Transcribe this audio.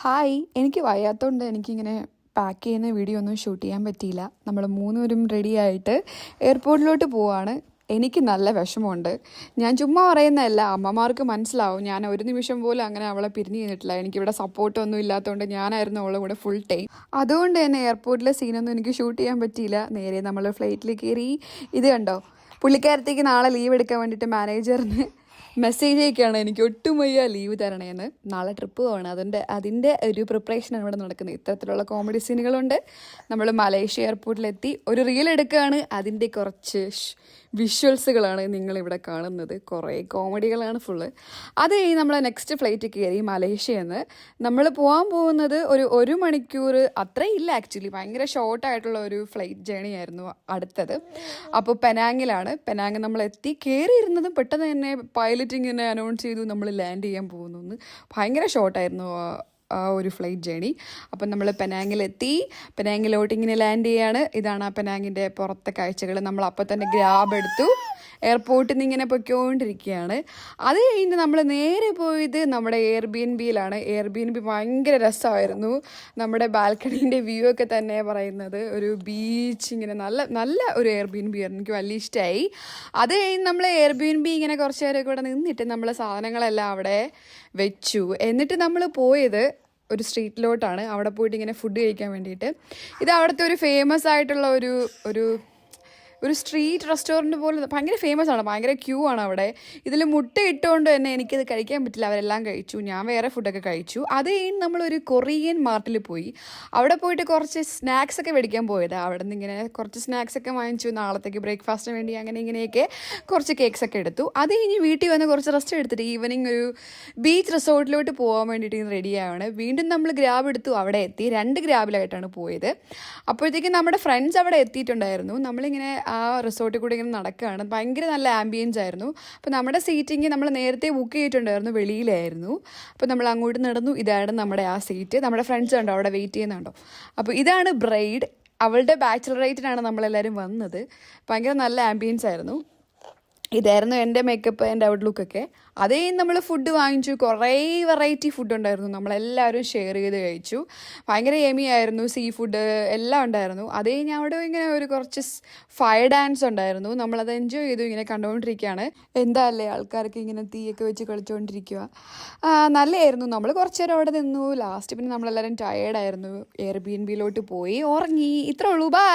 Hi, എനിക്ക് വയ്യാത്തതുകൊണ്ട് എനിക്കിങ്ങനെ pack ചെയ്യുന്ന വീഡിയോ ഒന്നും ഷൂട്ട് ചെയ്യാൻ പറ്റിയില്ല. നമ്മൾ മൂന്നുപേരും റെഡിയായിട്ട് എയർപോർട്ടിലോട്ട് പോവാണ്. എനിക്ക് നല്ല വിഷമമുണ്ട്. ഞാൻ ചുമ്മാ പറയുന്നതല്ല, അമ്മമാർക്ക് മനസ്സിലാവും. ഞാൻ ഒരു നിമിഷം പോലും അങ്ങനെ അവളെ പിരിഞ്ഞു നിന്നിട്ടില്ല. എനിക്കിവിടെ സപ്പോർട്ടൊന്നും ഇല്ലാത്തതുകൊണ്ട് ഞാനായിരുന്നു അവളെ കൂടെ ഫുൾ ടൈം. അതുകൊണ്ട് തന്നെ എയർപോർട്ടിലെ സീനൊന്നും എനിക്ക് ഷൂട്ട് ചെയ്യാൻ പറ്റിയില്ല. നേരെ നമ്മൾ ഫ്ലൈറ്റിൽ കയറി. ഇത് കണ്ടോ, പുള്ളിക്കാരത്തേക്ക് നാളെ ലീവ് എടുക്കാൻ വേണ്ടിയിട്ട് മാനേജറിന് മെസ്സേജ് അയക്കുകയാണ്, എനിക്ക് ഒട്ടും വയ്യ ലീവ് തരണേന്ന്. നാളെ ട്രിപ്പ് പോകണം, അതിൻ്റെ ഒരു പ്രിപ്പറേഷനാണ് ഇവിടെ നടക്കുന്നത്. ഇത്തരത്തിലുള്ള കോമഡി സീനുകളുണ്ട്. നമ്മൾ മലേഷ്യ എയർപോർട്ടിലെത്തി ഒരു റീൽ എടുക്കുകയാണ്. അതിൻ്റെ കുറച്ച് വിഷ്വൽസുകളാണ് നിങ്ങളിവിടെ കാണുന്നത്. കുറേ കോമഡികളാണ് ഫുള്ള്. അത് കഴിഞ്ഞ് നമ്മൾ നെക്സ്റ്റ് ഫ്ലൈറ്റ് കയറി മലേഷ്യയിൽ നിന്ന്. നമ്മൾ പോകാൻ പോകുന്നത് ഒരു മണിക്കൂർ അത്രയില്ല, ആക്ച്വലി ഭയങ്കര ഷോർട്ടായിട്ടുള്ള ഒരു ഫ്ലൈറ്റ് ജേണി ആയിരുന്നു അടുത്തത്. അപ്പോൾ പെനാങ്ങിലാണ്. പെനാങ് നമ്മൾ എത്തി. കയറിയിരുന്നതും പെട്ടെന്ന് തന്നെ പൈലറ്റ് ഇങ്ങനെ അനൗൺസ് ചെയ്തു നമ്മൾ ലാൻഡ് ചെയ്യാൻ പോകുന്നു എന്ന്. ഭയങ്കര ഷോർട്ടായിരുന്നു ആ ഒരു ഫ്ലൈറ്റ് ജേണി. അപ്പം നമ്മൾ പെനാങ്ങിലെത്തി. പെനാങ്ങിലോട്ട് ഇങ്ങനെ ലാൻഡ് ചെയ്യാണ്. ഇതാണ് ആ പെനാങ്ങിൻ്റെ പുറത്തെ കാഴ്ചകൾ. നമ്മൾ അപ്പം തന്നെ ഗ്രാബ് എടുത്തു. എയർപോർട്ടിൽ നിന്ന് ഇങ്ങനെ പൊയ്ക്കൊണ്ടിരിക്കുകയാണ്. അത് കഴിഞ്ഞ് നമ്മൾ നേരെ പോയത് നമ്മുടെ എയർബിഎൻബിയിലാണ്. എയർബിഎൻബി ഭയങ്കര രസമായിരുന്നു. നമ്മുടെ ബാൽക്കണീൻ്റെ വ്യൂ ഒക്കെ തന്നെ പറയുന്നത്. ഒരു ബീച്ച് ഇങ്ങനെ നല്ല നല്ല ഒരു എയർബിഎൻബി ആയിരുന്നു. എനിക്ക് വലിയ ഇഷ്ടമായി. അത് കഴിഞ്ഞ് നമ്മൾ എയർബിഎൻബി ഇങ്ങനെ കുറച്ച് നേരം കൂടെ നിന്നിട്ട് നമ്മൾ സാധനങ്ങളെല്ലാം അവിടെ വെച്ചു. എന്നിട്ട് നമ്മൾ പോയത് ഒരു സ്ട്രീറ്റിലോട്ടാണ്. അവിടെ പോയിട്ട് ഇങ്ങനെ ഫുഡ് കഴിക്കാൻ വേണ്ടിയിട്ട്. ഇത് അവിടുത്തെ ഒരു ഫേമസ് ആയിട്ടുള്ള ഒരു സ്ട്രീറ്റ് റെസ്റ്റോറൻറ്റ് പോലെ ഭയങ്കര ഫേമസ് ആണ്. ഭയങ്കര ക്യൂ ആണ് അവിടെ. ഇതിൽ മുട്ട ഇട്ടുകൊണ്ട് തന്നെ എനിക്കത് കഴിക്കാൻ പറ്റില്ല. അവരെല്ലാം കഴിച്ചു, ഞാൻ വേറെ ഫുഡൊക്കെ കഴിച്ചു. അത് കഴിഞ്ഞ് നമ്മളൊരു കൊറിയൻ മാർട്ടിൽ പോയി. അവിടെ പോയിട്ട് കുറച്ച് സ്നാക്സ് ഒക്കെ മേടിക്കാൻ പോയത്. അവിടെ നിന്ന് ഇങ്ങനെ കുറച്ച് സ്നാക്സ് ഒക്കെ വാങ്ങിച്ചു നാളത്തേക്ക് ബ്രേക്ക്ഫാസ്റ്റിന് വേണ്ടി. അങ്ങനെ ഇങ്ങനെയൊക്കെ കുറച്ച് കേക്ക്സ് ഒക്കെ എടുത്തു. അത് കഴിഞ്ഞ് വീട്ടിൽ വന്ന് കുറച്ച് റെസ്റ്റ് എടുത്തിട്ട് ഈവനിങ് ഒരു ബീച്ച് റിസോർട്ടിലോട്ട് പോകാൻ വേണ്ടിയിട്ട് റെഡി ആവുകയാണ്. വീണ്ടും നമ്മൾ ഗ്രാബ് എടുത്തു. അവിടെ എത്തി. 2 ഗ്രാബിലായിട്ടാണ് പോയത്. അപ്പോഴത്തേക്കും നമ്മുടെ ഫ്രണ്ട്സ് അവിടെ എത്തിയിട്ടുണ്ടായിരുന്നു. നമ്മളിങ്ങനെ ആ റിസോർട്ടിൽ കൂടി ഇങ്ങനെ നടക്കുകയാണ്. ഭയങ്കര നല്ല ആംബിയൻസ് ആയിരുന്നു. അപ്പോൾ നമ്മുടെ സീറ്റിങ് നമ്മൾ നേരത്തെ ബുക്ക് ചെയ്തിട്ടുണ്ടായിരുന്നു, വെളിയിലായിരുന്നു. അപ്പോൾ നമ്മൾ അങ്ങോട്ട് നടന്നു. ഇതാണ് നമ്മുടെ ആ സീറ്റ്. നമ്മുടെ ഫ്രണ്ട്സ് ഉണ്ടോ അവിടെ വെയിറ്റ് ചെയ്യുന്നുണ്ടോ. അപ്പോൾ ഇതാണ് ബ്രൈഡ്. അവളുടെ ബാച്ചിലറേറ്റിനാണ് നമ്മളെല്ലാവരും വന്നത്. ഭയങ്കര നല്ല ആംബിയൻസ് ആയിരുന്നു. ഇതായിരുന്നു എൻ്റെ മേക്കപ്പ്, എൻ്റെ ഔട്ട്ലുക്കൊക്കെ. അതേ നമ്മൾ ഫുഡ് വാങ്ങിച്ചു. കുറേ വെറൈറ്റി ഫുഡ് ഉണ്ടായിരുന്നു. നമ്മളെല്ലാവരും ഷെയർ ചെയ്ത് കഴിച്ചു. ഭയങ്കര യമി ആയിരുന്നു. സീ ഫുഡ് എല്ലാം ഉണ്ടായിരുന്നു. അതേ ഞാൻ അവിടെ ഇങ്ങനെ ഒരു കുറച്ച് ഫയർ ഡാൻസ് ഉണ്ടായിരുന്നു. നമ്മളത് എൻജോയ് ചെയ്തു. ഇങ്ങനെ കണ്ടുകൊണ്ടിരിക്കുകയാണ്. എന്താ അല്ലേ, ആൾക്കാർക്ക് ഇങ്ങനെ തീയൊക്കെ വെച്ച് കളിച്ചുകൊണ്ടിരിക്കുക. നല്ലതായിരുന്നു. നമ്മൾ കുറച്ച് നേരം അവിടെ നിന്നു. ലാസ്റ്റ് പിന്നെ നമ്മളെല്ലാവരും ടയേർഡായിരുന്നു. എയർബിഎൻബിയിലോട്ട് പോയി ഉറങ്ങി. ഇത്രേ ഉള്ളൂ. ബൈ.